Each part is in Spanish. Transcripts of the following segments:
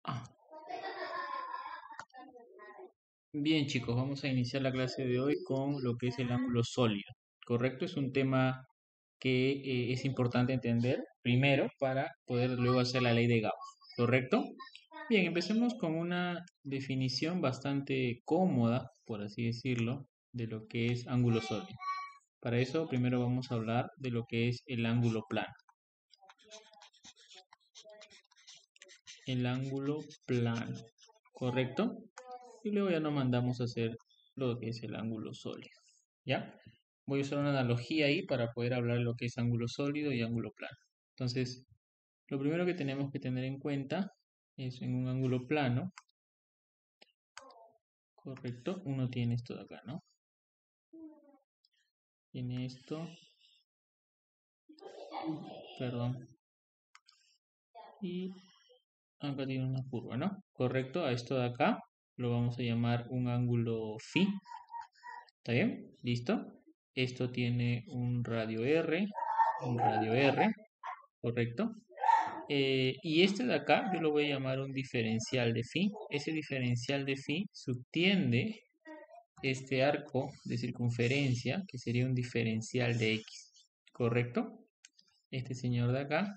Ah, Bien, chicos, vamos a iniciar la clase de hoy con lo que es el ángulo sólido. ¿Correcto? Es un tema que es importante entender primero para poder luego hacer la ley de Gauss. ¿Correcto? Bien, empecemos con una definición bastante cómoda, por así decirlo, de lo que es ángulo sólido. Para eso, primero vamos a hablar de lo que es el ángulo plano. El ángulo plano. ¿Correcto? Y luego ya nos mandamos a hacer lo que es el ángulo sólido. ¿Ya? Voy a usar una analogía ahí para poder hablar de lo que es ángulo sólido y ángulo plano. Entonces, lo primero que tenemos que tener en cuenta es en un ángulo plano, correcto, uno tiene esto de acá, ¿no? Tiene esto, perdón, y acá tiene una curva, ¿no? Correcto, a esto de acá lo vamos a llamar un ángulo phi. ¿Está bien? ¿Listo? Esto tiene un radio R, ¿correcto? Y este de acá yo lo voy a llamar un diferencial de phi. Ese diferencial de phi subtiende este arco de circunferencia, que sería un diferencial de x, ¿correcto? Este señor de acá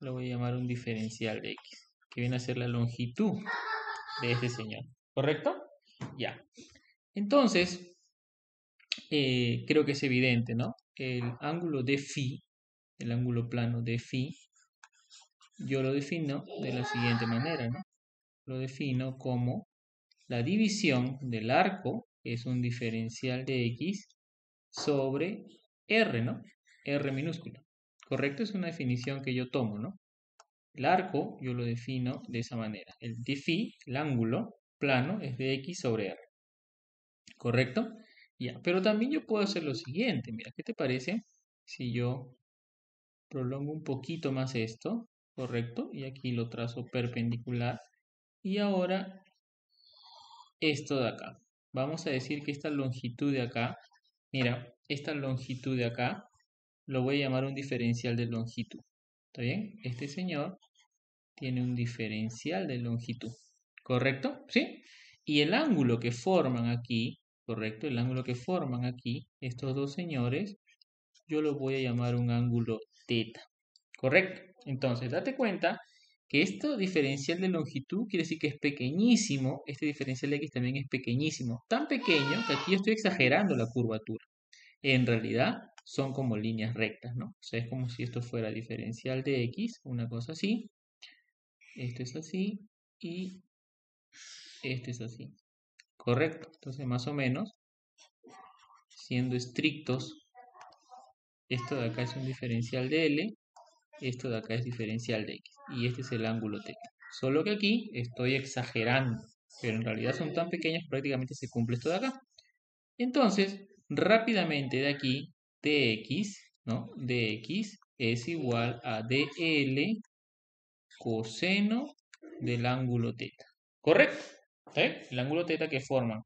lo voy a llamar un diferencial de x, que viene a ser la longitud de este señor, ¿correcto? Ya. Entonces, creo que es evidente, ¿no? El ángulo de phi, el ángulo plano de phi, yo lo defino de la siguiente manera, ¿no? Lo defino como la división del arco, que es un diferencial de x, sobre r, ¿no? R minúsculo. ¿Correcto? Es una definición que yo tomo, ¿no? El arco yo lo defino de esa manera. El de phi, el ángulo plano, es de x sobre r. ¿Correcto? Ya, pero también yo puedo hacer lo siguiente. Mira, ¿qué te parece si yo prolongo un poquito más esto? ¿Correcto? Y aquí lo trazo perpendicular. Y ahora esto de acá. Vamos a decir que esta longitud de acá, mira, esta longitud de acá, lo voy a llamar un diferencial de longitud. ¿Está bien? Este señor tiene un diferencial de longitud. ¿Correcto? ¿Sí? Y el ángulo que forman aquí, ¿correcto? El ángulo que forman aquí, estos dos señores, yo lo voy a llamar un ángulo teta. ¿Correcto? Entonces, date cuenta que esto diferencial de longitud quiere decir que es pequeñísimo. Este diferencial de x también es pequeñísimo. Tan pequeño que aquí yo estoy exagerando la curvatura. En realidad son como líneas rectas, ¿no? O sea, es como si esto fuera diferencial de x, una cosa así. Esto es así y este es así. ¿Correcto? Entonces, más o menos, siendo estrictos, esto de acá es un diferencial de L, esto de acá es diferencial de X, y este es el ángulo θ. Solo que aquí estoy exagerando, pero en realidad son tan pequeños que prácticamente se cumple esto de acá. Entonces, rápidamente de aquí, dx, ¿no? dx es igual a dl coseno del ángulo θ. ¿Correcto? El ángulo θ que forman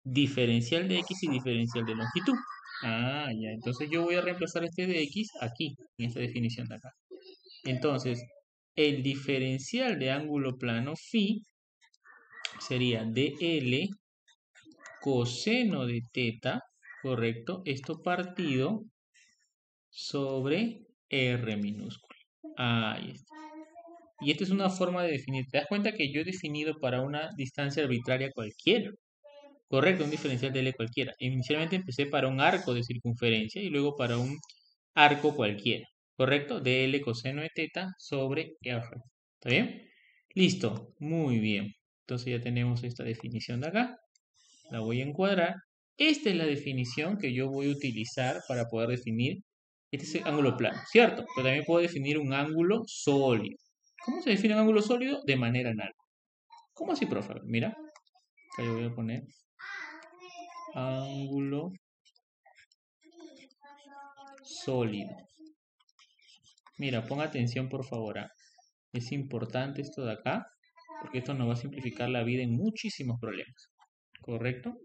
diferencial de x y diferencial de longitud. Ah, ya. Entonces yo voy a reemplazar este de x aquí, en esta definición de acá. Entonces, el diferencial de ángulo plano phi sería dl coseno de θ, ¿correcto? Esto partido sobre r minúsculo. Ahí está. Y esta es una forma de definir. ¿Te das cuenta que yo he definido para una distancia arbitraria cualquiera? Correcto, un diferencial de L cualquiera. Inicialmente empecé para un arco de circunferencia y luego para un arco cualquiera. ¿Correcto? DL coseno de θ sobre R. ¿Está bien? Listo, muy bien. Entonces ya tenemos esta definición de acá. La voy a encuadrar. Esta es la definición que yo voy a utilizar para poder definir este ángulo plano, ¿cierto? Pero también puedo definir un ángulo sólido. ¿Cómo se define un ángulo sólido? De manera análoga. ¿Cómo así, profe? Mira, acá yo voy a poner ángulo sólido. Mira, ponga atención por favor. Es importante esto de acá, porque esto nos va a simplificar la vida en muchísimos problemas. ¿Correcto?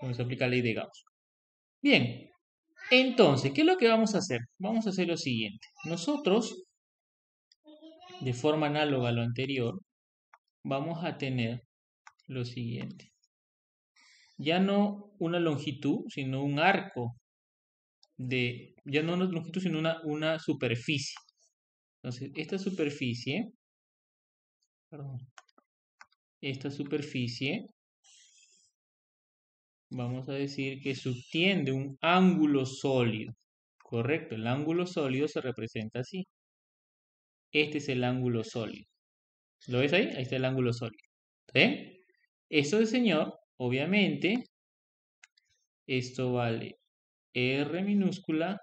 Vamos a aplicar la ley de Gauss. Bien, entonces, ¿qué es lo que vamos a hacer? Vamos a hacer lo siguiente. Nosotros de forma análoga a lo anterior, vamos a tener lo siguiente. Ya no una longitud, sino un arco ya no una longitud, sino una superficie. Entonces, esta superficie, vamos a decir que subtiende un ángulo sólido. Correcto, el ángulo sólido se representa así. Este es el ángulo sólido. ¿Lo ves ahí? Ahí está el ángulo sólido. ¿Ven? Eso de señor, obviamente, esto vale R minúscula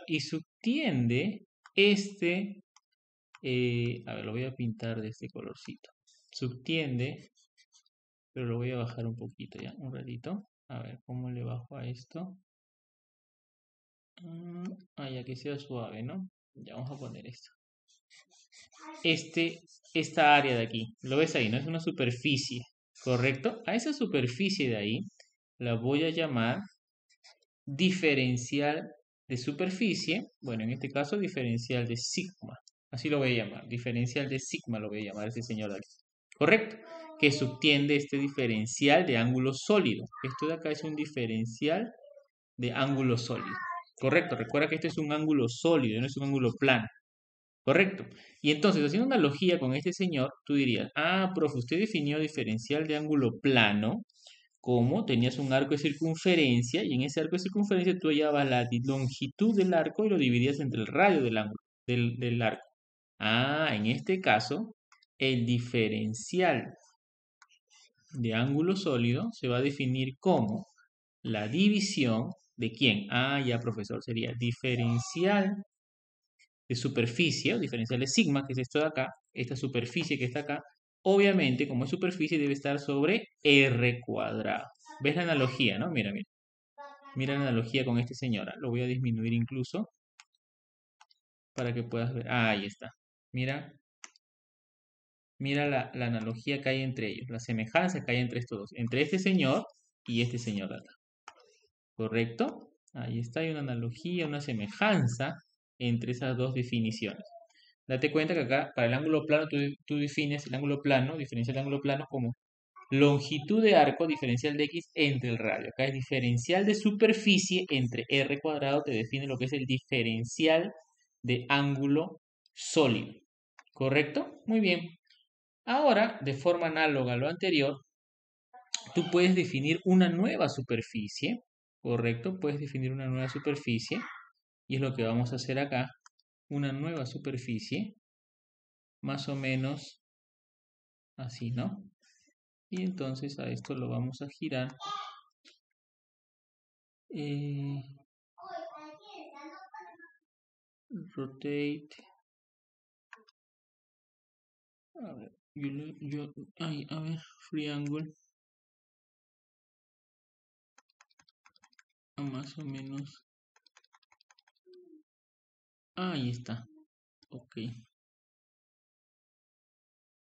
y subtiende este, a ver, lo voy a pintar de este colorcito. Subtiende, pero lo voy a bajar un poquito ya, un ratito. A ver, ¿cómo le bajo a esto? Ya que sea suave, ¿no? Ya vamos a poner esto. Esta área de aquí, ¿lo ves ahí? ¿No? Es una superficie, ¿correcto? A esa superficie de ahí la voy a llamar diferencial de superficie, bueno, en este caso diferencial de sigma, así lo voy a llamar, diferencial de sigma lo voy a llamar a este señor de aquí, ¿correcto? Que subtiende este diferencial de ángulo sólido. Esto de acá es un diferencial de ángulo sólido, ¿correcto? Recuerda que este es un ángulo sólido, no es un ángulo plano, ¿correcto? Y entonces, haciendo analogía con este señor, tú dirías, profe, usted definió diferencial de ángulo plano como tenías un arco de circunferencia y en ese arco de circunferencia tú hallabas la longitud del arco y lo dividías entre el radio del ángulo del arco. En este caso, el diferencial de ángulo sólido se va a definir como la división de ¿quién? Ya profesor, sería diferencial de superficie o diferencial de sigma, que es esto de acá, esta superficie que está acá, obviamente como es superficie debe estar sobre R cuadrado. ¿Ves la analogía, no? Mira, mira. Mira la analogía con este señor. Lo voy a disminuir incluso para que puedas ver. Ahí está. Mira, mira la analogía que hay entre ellos, la semejanza que hay entre estos dos, entre este señor y este señor de acá. ¿Correcto? Ahí está, hay una analogía, una semejanza entre esas dos definiciones. Date cuenta que acá, para el ángulo plano, tú defines el ángulo plano, diferencial de ángulo plano como longitud de arco diferencial de x entre el radio. Acá es diferencial de superficie entre r cuadrado, te define lo que es el diferencial de ángulo sólido. ¿Correcto? Muy bien. Ahora, de forma análoga a lo anterior, tú puedes definir una nueva superficie. ¿Correcto? Puedes definir una nueva superficie. Y es lo que vamos a hacer acá. Una nueva superficie. Más o menos así, ¿no? Y entonces a esto lo vamos a girar. Rotate. A ver, a ver, free angle. Más o menos. Ahí está. Ok.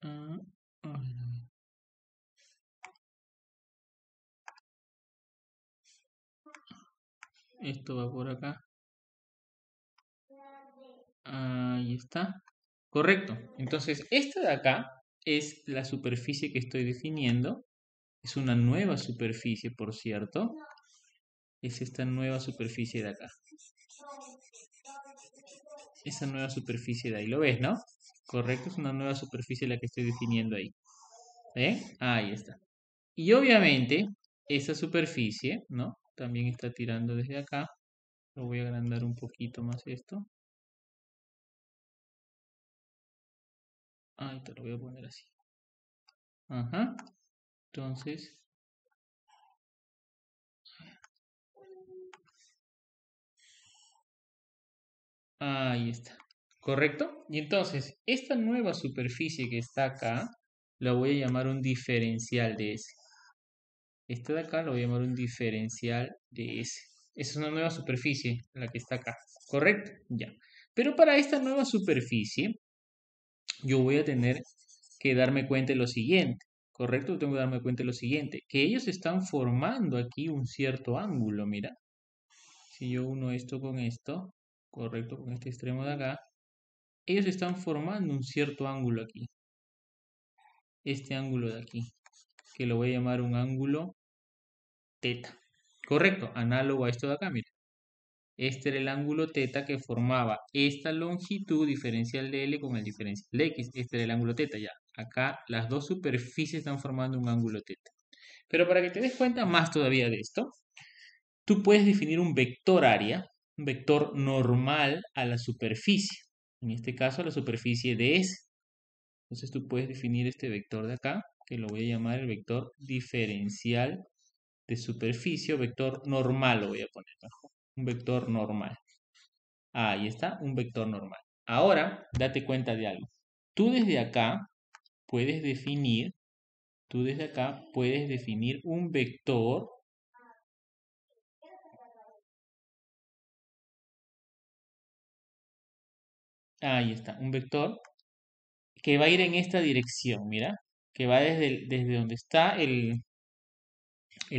A ver, a ver. Esto va por acá. Ahí está. Correcto. Entonces, esta de acá es la superficie que estoy definiendo. Es una nueva superficie, por cierto. Es esta nueva superficie de acá. Esa nueva superficie de ahí. ¿Lo ves, no? Correcto, es una nueva superficie la que estoy definiendo ahí. Ahí está. Y obviamente, esa superficie, ¿no? También está tirando desde acá. Lo voy a agrandar un poquito más esto. Te lo voy a poner así. Ajá. Entonces, ahí está. ¿Correcto? Y entonces, esta nueva superficie que está acá, la voy a llamar un diferencial de S. Esta de acá lo voy a llamar un diferencial de S. Esa es una nueva superficie, la que está acá. ¿Correcto? Ya. Pero para esta nueva superficie, yo voy a tener que darme cuenta de lo siguiente. ¿Correcto? Tengo que darme cuenta de lo siguiente. Que ellos están formando aquí un cierto ángulo, mira. Si yo uno esto con esto, correcto, con este extremo de acá, ellos están formando un cierto ángulo aquí. Este ángulo de aquí, que lo voy a llamar un ángulo teta. Correcto, análogo a esto de acá, mira. Este era el ángulo teta que formaba esta longitud diferencial de L con el diferencial de X. Este era el ángulo teta, ya. Acá las dos superficies están formando un ángulo teta. Pero para que te des cuenta más todavía de esto, tú puedes definir un vector área, un vector normal a la superficie. En este caso, a la superficie de S. Entonces tú puedes definir este vector de acá, que lo voy a llamar el vector diferencial de superficie, o vector normal lo voy a poner, ¿no? Un vector normal. Ahí está, un vector normal. Ahora, date cuenta de algo. Tú desde acá puedes definir, tú desde acá puedes definir un vector. Ahí está, un vector que va a ir en esta dirección, mira, que va desde donde está el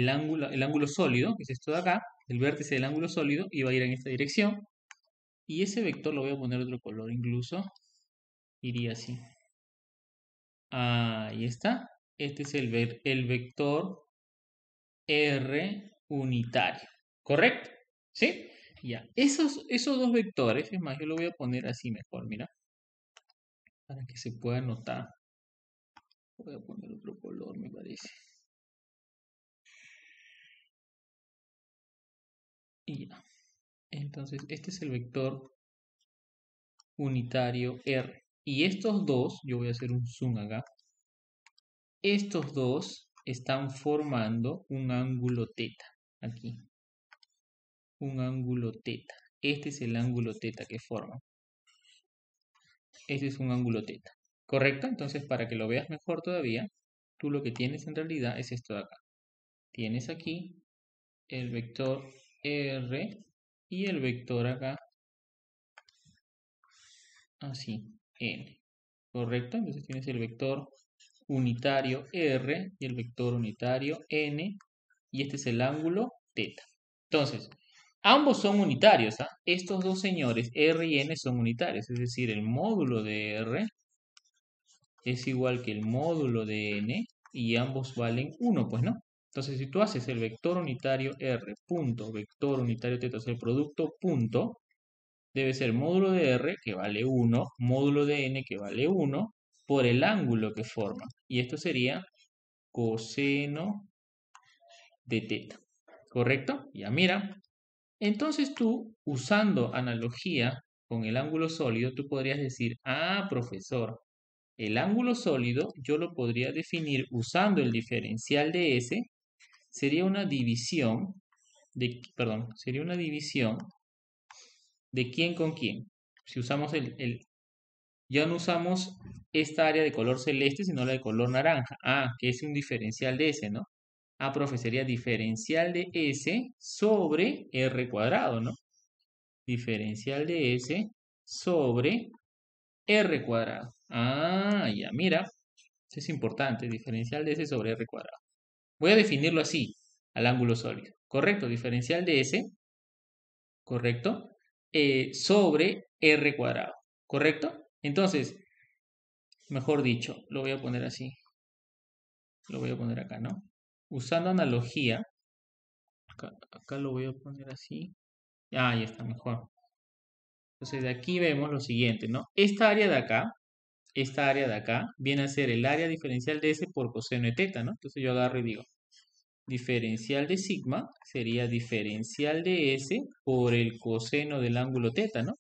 ángulo sólido, que es esto de acá, el vértice del ángulo sólido, y va a ir en esta dirección. Y ese vector lo voy a poner otro color incluso, iría así. Ahí está. Este es el vector R unitario. ¿Correcto? ¿Sí? Ya. Esos dos vectores, es más, yo lo voy a poner así mejor, mira. Para que se pueda notar. Voy a poner otro color, me parece. Y ya. Entonces, este es el vector unitario R. Y estos dos, yo voy a hacer un zoom acá. Estos dos están formando un ángulo teta. Aquí. Un ángulo teta. Este es el ángulo teta que forman. Este es un ángulo teta. ¿Correcto? Entonces, para que lo veas mejor todavía, tú lo que tienes en realidad es esto de acá. Tienes aquí el vector R y el vector acá, así, N. ¿Correcto? Entonces tienes el vector unitario R y el vector unitario N, y este es el ángulo teta. Entonces, ambos son unitarios, ¿ah? Estos dos señores, R y N, son unitarios, es decir, el módulo de R es igual que el módulo de N y ambos valen 1, pues, ¿no? Entonces, si tú haces el vector unitario R punto, vector unitario teta, o sea, el producto punto, debe ser módulo de R, que vale 1, módulo de N, que vale 1, por el ángulo que forma. Y esto sería coseno de teta. ¿Correcto? Ya mira. Entonces tú, usando analogía con el ángulo sólido, tú podrías decir, ah, profesor, el ángulo sólido yo lo podría definir usando el diferencial de S, sería una división sería una división de quién con quién. Si usamos ya no usamos esta área de color celeste, sino la de color naranja. Ah, que es un diferencial de S, ¿no? Ah, profe, sería diferencial de S sobre R cuadrado, ¿no? Diferencial de S sobre R cuadrado. Ah, ya, mira. Eso es importante, diferencial de S sobre R cuadrado. Voy a definirlo así, al ángulo sólido. ¿Correcto? Diferencial de S, ¿correcto? Sobre R cuadrado. ¿Correcto? Entonces, mejor dicho, lo voy a poner así. Lo voy a poner acá, ¿no? Usando analogía, acá lo voy a poner así. Ah, ya está, mejor. Entonces, de aquí vemos lo siguiente, ¿no? Esta área de acá, viene a ser el área diferencial de S por coseno de teta, ¿no? Entonces yo agarro y digo, diferencial de sigma sería diferencial de S por el coseno del ángulo teta, ¿no?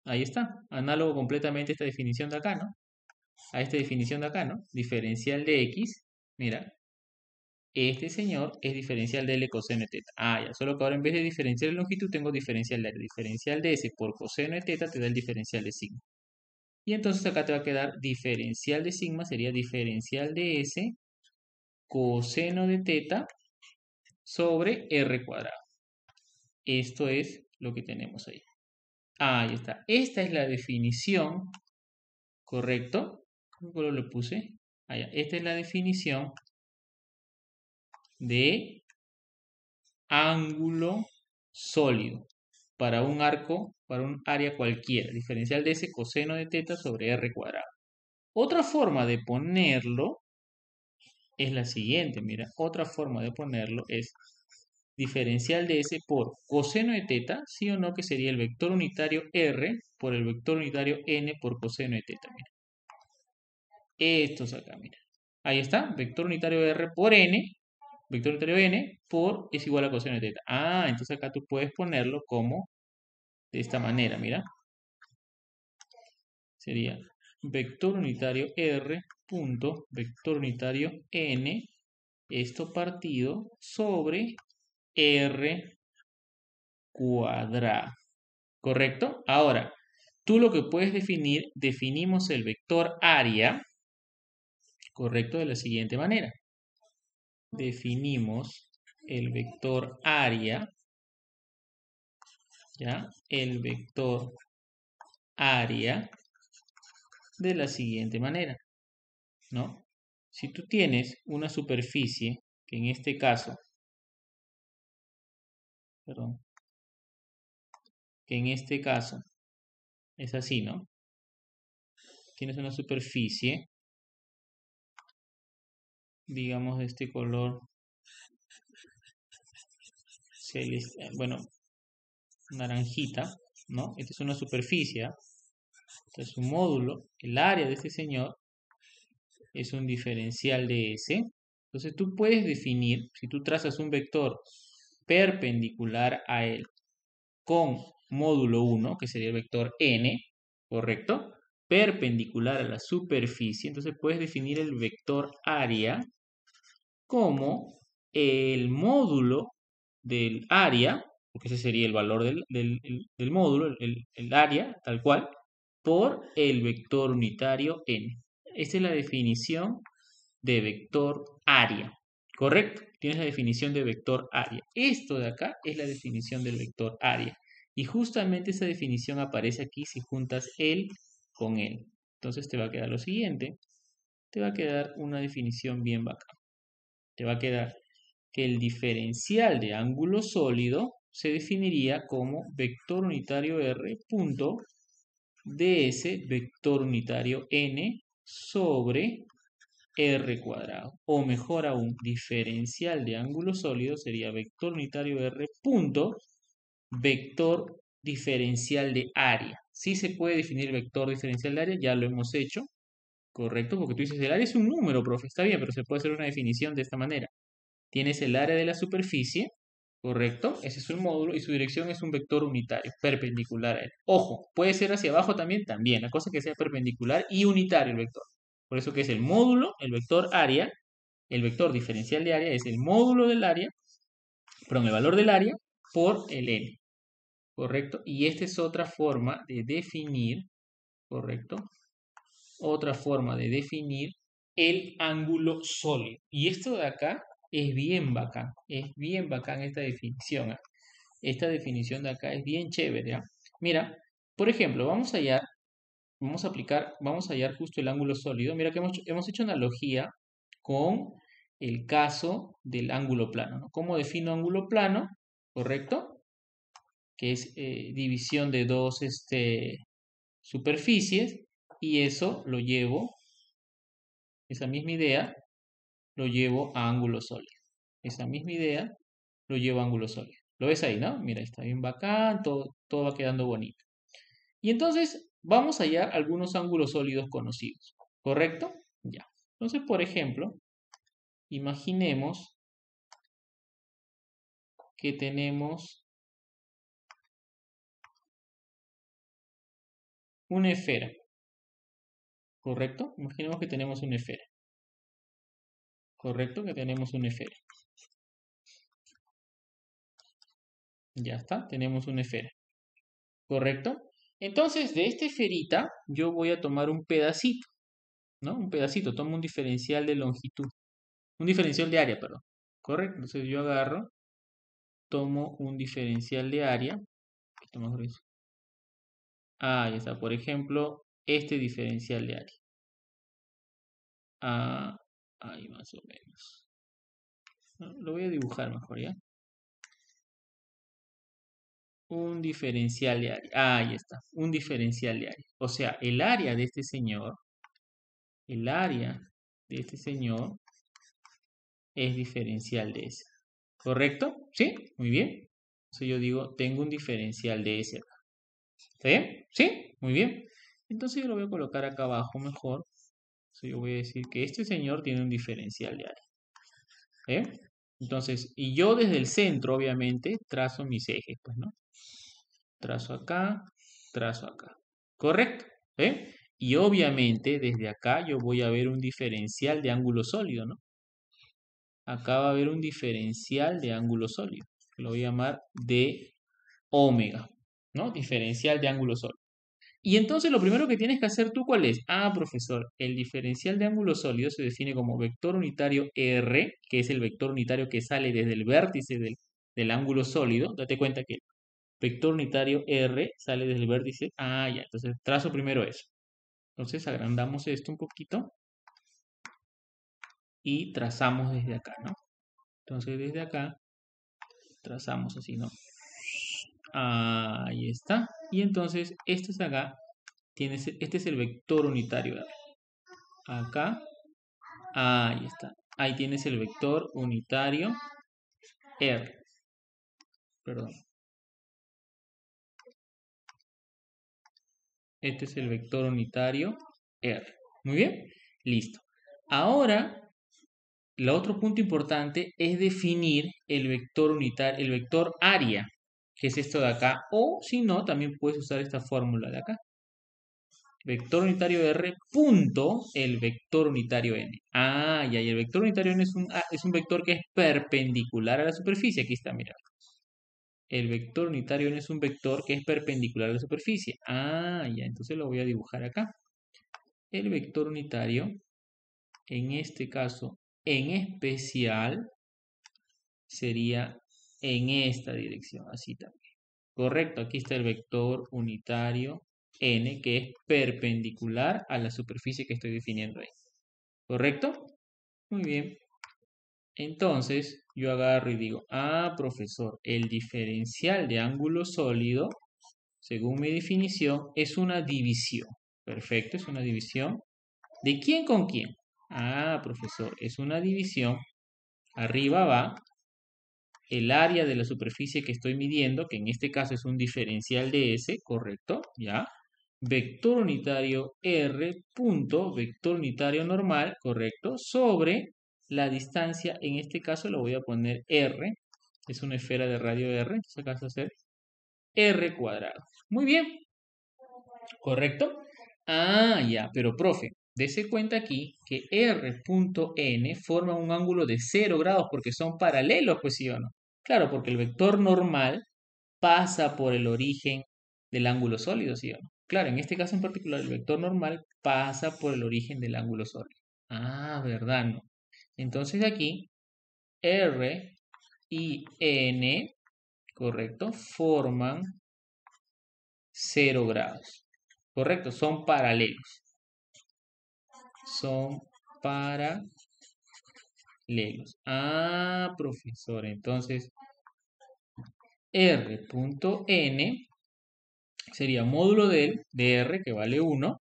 Ahí está, análogo completamente a esta definición de acá, ¿no? A esta definición de acá, ¿no? Diferencial de X, mira, este señor es diferencial de L coseno de teta. Ah, ya, solo que ahora en vez de diferencial de longitud tengo diferencial de R. Diferencial de S por coseno de teta te da el diferencial de sigma. Y entonces acá te va a quedar diferencial de sigma, sería diferencial de S coseno de teta sobre R cuadrado. Esto es lo que tenemos ahí. Ahí está. Esta es la definición, ¿correcto? ¿Qué color le puse? Allá. Esta es la definición de ángulo sólido. para un arco, para un área cualquiera. Diferencial de ese coseno de teta sobre r cuadrado. Otra forma de ponerlo es la siguiente, mira. Otra forma de ponerlo es diferencial de S por coseno de teta, sí o no, que sería el vector unitario R por el vector unitario N por coseno de teta, mira. Estos acá, mira. Ahí está, vector unitario R por N, vector unitario N por es igual a coseno de teta. Ah, entonces acá tú puedes ponerlo como de esta manera, mira. Sería vector unitario R punto vector unitario N, esto partido sobre R cuadrado. ¿Correcto? Ahora, tú lo que puedes definir, definimos el vector área, ¿correcto? De la siguiente manera. Definimos el vector área, ¿ya? El vector área de la siguiente manera, ¿no? Si tú tienes una superficie, que en este caso, perdón, que en este caso es así, ¿no? Tienes una superficie, digamos de este color celeste, bueno, naranjita, ¿no? Esta es una superficie, ¿ah? Este es un módulo, el área de este señor es un diferencial de S. Entonces tú puedes definir, si tú trazas un vector perpendicular a él con módulo 1, que sería el vector N, ¿correcto? Perpendicular a la superficie, entonces puedes definir el vector área como el módulo del área, porque ese sería el valor del módulo, el área, tal cual, por el vector unitario n. Esta es la definición de vector área, ¿correcto? Tienes la definición de vector área. Esto de acá es la definición del vector área. Y justamente esa definición aparece aquí si juntas él con él. Entonces te va a quedar lo siguiente. Te va a quedar una definición bien bacana. Te va a quedar que el diferencial de ángulo sólido se definiría como vector unitario R punto ds vector unitario n sobre R cuadrado. O mejor aún, diferencial de ángulo sólido sería vector unitario R punto vector diferencial de área. Sí se puede definir vector diferencial de área, ya lo hemos hecho, correcto, porque tú dices, el área es un número, profe, está bien, pero se puede hacer una definición de esta manera. Tienes el área de la superficie, ¿correcto? Ese es un módulo y su dirección es un vector unitario, perpendicular a él. Ojo, puede ser hacia abajo también, también. La cosa es que sea perpendicular y unitario el vector. Por eso que es el módulo, el vector área, el vector diferencial de área es el módulo del área, perdón, el valor del área por el n, ¿correcto? Y esta es otra forma de definir, ¿correcto? Otra forma de definir el ángulo sólido. Y esto de acá es bien bacán esta definición. ¿Ah? Esta definición de acá es bien chévere. ¿Ah? Mira, por ejemplo, vamos a hallar, vamos a hallar justo el ángulo sólido. Mira que hemos hecho analogía con el caso del ángulo plano, ¿no? ¿Cómo defino ángulo plano? ¿Correcto? Que es división de dos superficies y eso lo llevo, esa misma idea, lo llevo a ángulo sólido. Esa misma idea lo llevo a ángulo sólido. ¿Lo ves ahí, no? Mira, está bien bacán, todo va quedando bonito. Y entonces vamos a hallar algunos ángulos sólidos conocidos, ¿correcto? Ya. Entonces, por ejemplo, imaginemos que tenemos una esfera, ¿correcto? Imaginemos que tenemos una esfera, ¿correcto? Que tenemos una esfera. Ya está, tenemos una esfera, ¿correcto? Entonces, de esta esferita, yo voy a tomar un pedacito, ¿no? Un pedacito, tomo un diferencial de longitud, un diferencial de área, perdón, ¿correcto? Entonces yo agarro, tomo un diferencial de área, un poquito más grueso. Ah, ya está, por ejemplo, este diferencial de área. Ah, ahí más o menos. No, lo voy a dibujar mejor, ¿ya? Un diferencial de área. Ah, ahí está. Un diferencial de área. O sea, el área de este señor, el área de este señor es diferencial de ese. ¿Correcto? ¿Sí? Muy bien. Entonces yo digo, tengo un diferencial de ese acá. ¿Está bien? ¿Sí? Muy bien. Entonces yo lo voy a colocar acá abajo mejor. Entonces yo voy a decir que este señor tiene un diferencial de área. ¿Está bien? Entonces, y yo desde el centro, obviamente, trazo mis ejes, pues, ¿no? Trazo acá, trazo acá. ¿Correcto? ¿Eh? Y obviamente desde acá yo voy a ver un diferencial de ángulo sólido, ¿no? Acá va a haber un diferencial de ángulo sólido. Lo voy a llamar de omega, ¿no? Diferencial de ángulo sólido. Y entonces lo primero que tienes que hacer tú, ¿cuál es? Ah, profesor, el diferencial de ángulo sólido se define como vector unitario R, que es el vector unitario que sale desde el vértice del ángulo sólido. Date cuenta que vector unitario R sale desde el vértice. Ah, ya, entonces trazo primero eso. Entonces agrandamos esto un poquito y trazamos desde acá, ¿no? Entonces desde acá trazamos así, ¿no? Ahí está. Y entonces este es acá, este es el vector unitario R. Acá, ahí está. Ahí tienes el vector unitario R. Perdón. Este es el vector unitario R. Muy bien, listo. Ahora el otro punto importante es definir el vector unitario, el vector área, que es esto de acá, o si no, también puedes usar esta fórmula de acá. Vector unitario R punto el vector unitario N. Ah, ya, y el vector unitario N es un vector que es perpendicular a la superficie. Aquí está, mira. El vector unitario N es un vector que es perpendicular a la superficie. Ah, ya, entonces lo voy a dibujar acá. El vector unitario, en este caso, en especial, sería en esta dirección, así también. Correcto, aquí está el vector unitario n, que es perpendicular a la superficie que estoy definiendo ahí. ¿Correcto? Muy bien. Entonces, yo agarro y digo, ah, profesor, el diferencial de ángulo sólido, según mi definición, es una división. Perfecto, es una división. ¿De quién con quién? Ah, profesor, es una división. Arriba va el área de la superficie que estoy midiendo, que en este caso es un diferencial de S, correcto, ¿ya? Vector unitario R, punto, vector unitario normal, correcto, sobre la distancia, en este caso lo voy a poner R, es una esfera de radio R, entonces acá va a ser R cuadrado. Muy bien, ¿correcto? Ah, ya, pero profe, dese cuenta aquí que R punto N forma un ángulo de 0 grados porque son paralelos, pues sí o no. Claro, porque el vector normal pasa por el origen del ángulo sólido, ¿sí o no? Claro, en este caso en particular, el vector normal pasa por el origen del ángulo sólido. Ah, ¿verdad? No. Entonces aquí, R y N, correcto, forman 0 grados. Correcto, son paralelos. Son paralelos. Ah, profesor, entonces R.N sería módulo de R, que vale 1,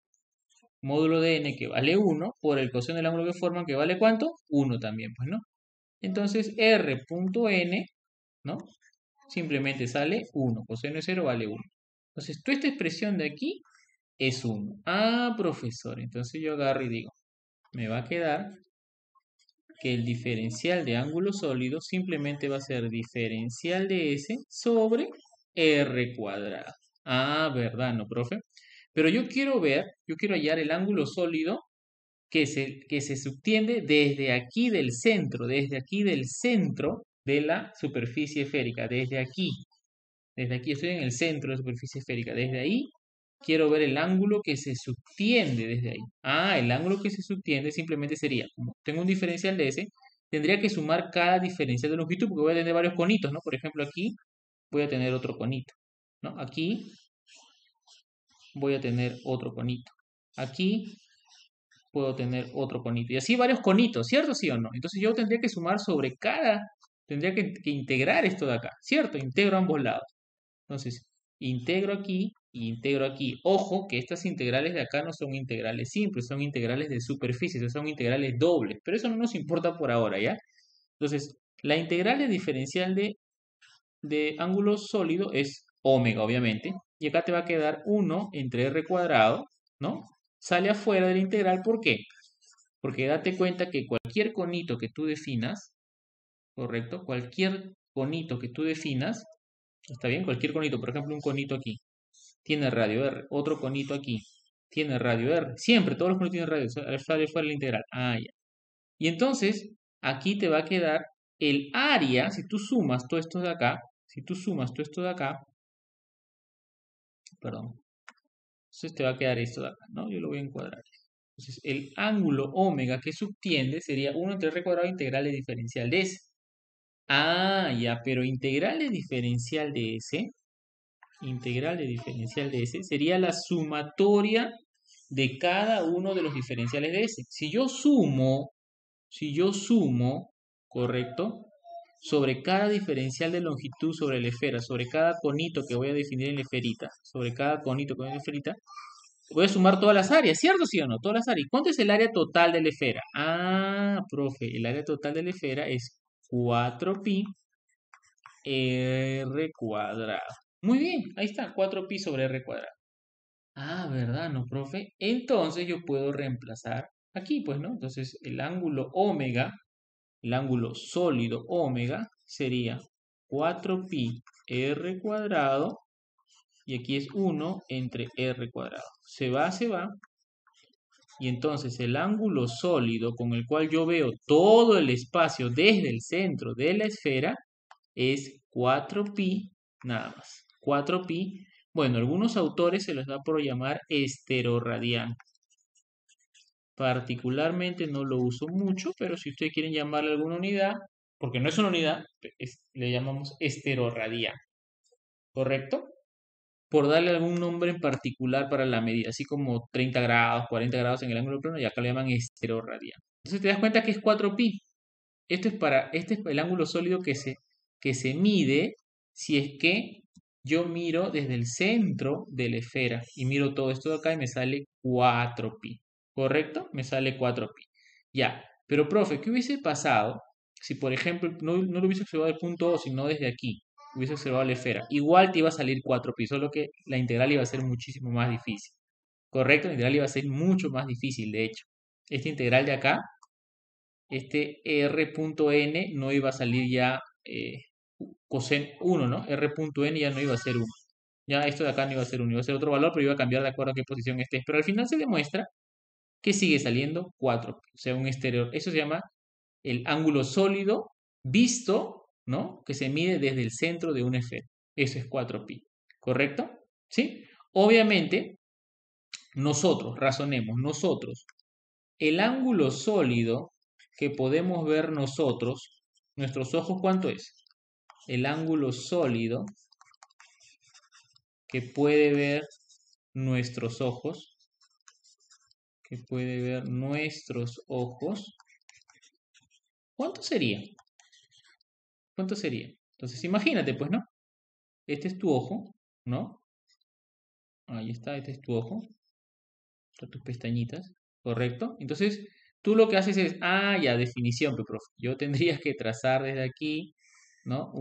módulo de N, que vale 1, por el coseno del ángulo que forman, que vale ¿cuánto? 1 también, pues, ¿no? Entonces R.N, ¿no? Simplemente sale 1, coseno de 0 vale 1. Entonces, toda esta expresión de aquí es 1. Ah, profesor, entonces yo agarro y digo, me va a quedar que el diferencial de ángulo sólido simplemente va a ser diferencial de S sobre R cuadrado. Ah, ¿verdad, no, profe? Pero yo quiero hallar el ángulo sólido que se subtiende desde aquí del centro de la superficie esférica, desde aquí estoy en el centro de la superficie esférica, desde ahí quiero ver el ángulo que se subtiende desde ahí. Ah, el ángulo que se subtiende simplemente sería, como tengo un diferencial de ese, tendría que sumar cada diferencial de longitud porque voy a tener varios conitos, ¿no? Por ejemplo, aquí voy a tener otro conito, ¿no? Aquí voy a tener otro conito. Aquí puedo tener otro conito. Y así varios conitos, ¿cierto? ¿Sí o no? Entonces yo tendría que sumar sobre cada, tendría que integrar esto de acá, ¿cierto? Integro ambos lados. Entonces, integro aquí y integro aquí. Ojo que estas integrales de acá no son integrales simples, son integrales de superficie, son integrales dobles, pero eso no nos importa por ahora, ¿ya? Entonces, la integral de diferencial de ángulo sólido es omega, obviamente, y acá te va a quedar 1 entre r cuadrado, ¿no? Sale afuera de la integral, ¿por qué? Porque date cuenta que cualquier conito que tú definas, ¿correcto? Cualquier conito que tú definas, ¿está bien? Cualquier conito, por ejemplo, un conito aquí, tiene radio R, otro conito aquí, tiene radio R, siempre, todos los conitos tienen radio, sale fuera de la integral, ah, ya. Y entonces, aquí te va a quedar el área, si tú sumas todo esto de acá, si tú sumas todo esto de acá, perdón, entonces te va a quedar esto de acá, ¿no? Yo lo voy a encuadrar. Entonces, el ángulo omega que subtiende sería 1 entre r cuadrado integral de diferencial de S. Ah, ya, pero integral de diferencial de S, sería la sumatoria de cada uno de los diferenciales de S. Si yo sumo, ¿correcto? Sobre cada diferencial de longitud sobre la esfera, sobre cada conito que voy a definir en la esferita, sobre cada conito que voy a definir en la esferita, voy a sumar todas las áreas, ¿cierto? ¿Sí o no? Todas las áreas. ¿Cuánto es el área total de la esfera? Ah, profe, el área total de la esfera es 4pi r cuadrado. Muy bien, ahí está, 4pi sobre r cuadrado. Ah, ¿verdad, no, profe? Entonces yo puedo reemplazar aquí, pues, ¿no? Entonces el ángulo omega, el ángulo sólido omega sería 4pi r cuadrado y aquí es 1 entre r cuadrado. Se va, y entonces el ángulo sólido con el cual yo veo todo el espacio desde el centro de la esfera es 4pi, nada más. 4pi, bueno, algunos autores se los da por llamar esteroradiano. Particularmente no lo uso mucho, pero si ustedes quieren llamarle alguna unidad, porque no es una unidad, le llamamos esteroradiano. ¿Correcto? Por darle algún nombre en particular para la medida, así como 30 grados, 40 grados en el ángulo plano, y acá le llaman esteroradiano. Entonces te das cuenta que es 4pi. Este es el ángulo sólido que se mide si es que yo miro desde el centro de la esfera y miro todo esto de acá y me sale 4pi. ¿Correcto? Me sale 4pi. Ya, pero profe, ¿qué hubiese pasado si, por ejemplo, no lo hubiese observado del punto O, sino desde aquí? Hubiese observado la esfera. Igual te iba a salir 4pi, solo que la integral iba a ser muchísimo más difícil. ¿Correcto? La integral iba a ser mucho más difícil, de hecho. Esta integral de acá, este r.n no iba a salir ya coseno 1, ¿no? r.n ya no iba a ser 1. Ya esto de acá no iba a ser 1, iba a ser otro valor, pero iba a cambiar de acuerdo a qué posición estés. Pero al final se demuestra que sigue saliendo 4, o sea, un exterior. Eso se llama el ángulo sólido visto, ¿no? Que se mide desde el centro de una esfera. Eso es 4pi, ¿correcto? ¿Sí? Obviamente, nosotros, el ángulo sólido que podemos ver nosotros, nuestros ojos, ¿cuánto es? El ángulo sólido que puede ver nuestros ojos, ¿cuánto sería? ¿Cuánto sería? Entonces, imagínate, pues, ¿no? Este es tu ojo, ¿no? Ahí está, este es tu ojo. Son tus pestañitas, ¿correcto? Entonces, tú lo que haces es, ya, definición, profe. Yo tendría que trazar desde aquí, ¿no?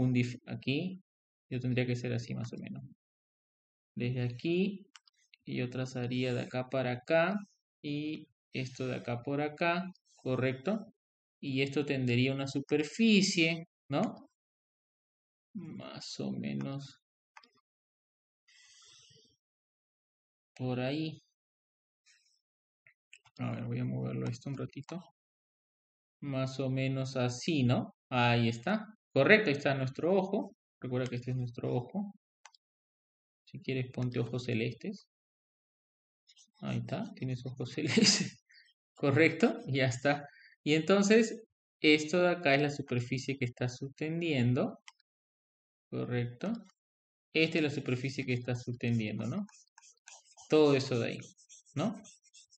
Aquí, yo tendría que ser así más o menos. Desde aquí, y yo trazaría de acá para acá, y esto de acá por acá, ¿correcto? Y esto tendría una superficie, ¿no? Más o menos por ahí. A ver, voy a moverlo esto un ratito. Más o menos así, ¿no? Ahí está. Correcto, ahí está nuestro ojo. Recuerda que este es nuestro ojo. Si quieres, ponte ojos celestes. Ahí está, tienes ojos celestes. Correcto, ya está. Y entonces, esto de acá es la superficie que está subtendiendo. Correcto. Esta es la superficie que está subtendiendo, ¿no? Todo eso de ahí, ¿no?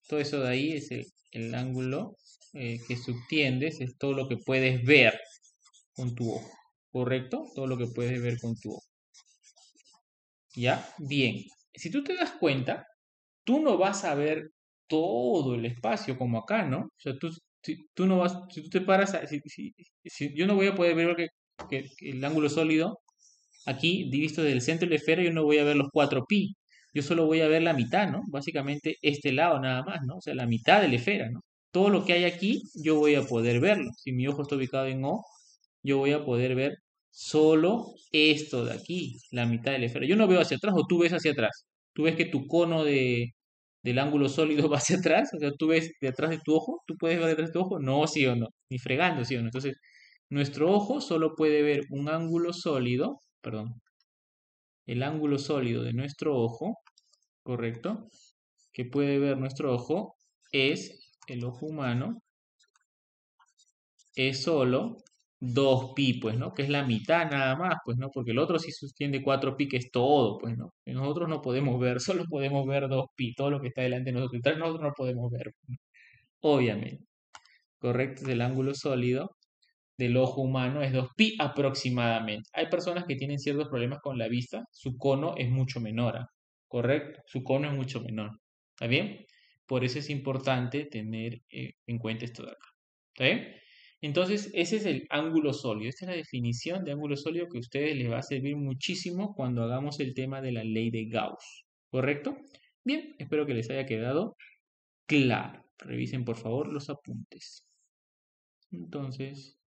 Todo eso de ahí es el ángulo que subtiendes, es todo lo que puedes ver con tu ojo, ¿correcto? Todo lo que puedes ver con tu ojo. ¿Ya? Bien. Si tú te das cuenta, tú no vas a ver todo el espacio como acá, ¿no? O sea, tú no vas, si tú te paras, yo no voy a poder ver que el ángulo sólido aquí, visto desde el centro de la esfera, yo no voy a ver los 4pi. Yo solo voy a ver la mitad, ¿no? Básicamente este lado nada más, ¿no? O sea, la mitad de la esfera, ¿no? Todo lo que hay aquí, yo voy a poder verlo. Si mi ojo está ubicado en O, yo voy a poder ver solo esto de aquí, la mitad de la esfera. Yo no veo hacia atrás o tú ves hacia atrás. Tú ves que tu cono del ángulo sólido va hacia atrás, o sea, tú ves detrás de tu ojo, tú puedes ver detrás de tu ojo, no, sí o no, ni fregando, sí o no. Entonces, nuestro ojo solo puede ver un ángulo sólido, perdón, el ángulo sólido de nuestro ojo, ¿correcto? Que puede ver nuestro ojo es, el ojo humano, es solo 2pi, pues, ¿no? Que es la mitad nada más, pues, ¿no? Porque el otro sí sostiene 4pi, que es todo, pues, ¿no? Y nosotros no podemos ver, solo podemos ver 2pi, todo lo que está delante de nosotros. Entonces nosotros no podemos ver, obviamente. ¿Correcto? Es el ángulo sólido del ojo humano es 2pi aproximadamente. Hay personas que tienen ciertos problemas con la vista, su cono es mucho menor, ¿ah? ¿Correcto? Su cono es mucho menor. ¿Está bien? Por eso es importante tener en cuenta esto de acá. ¿Está bien? Entonces, ese es el ángulo sólido. Esta es la definición de ángulo sólido que a ustedes les va a servir muchísimo cuando hagamos el tema de la ley de Gauss. ¿Correcto? Bien, espero que les haya quedado claro. Revisen por favor los apuntes. Entonces,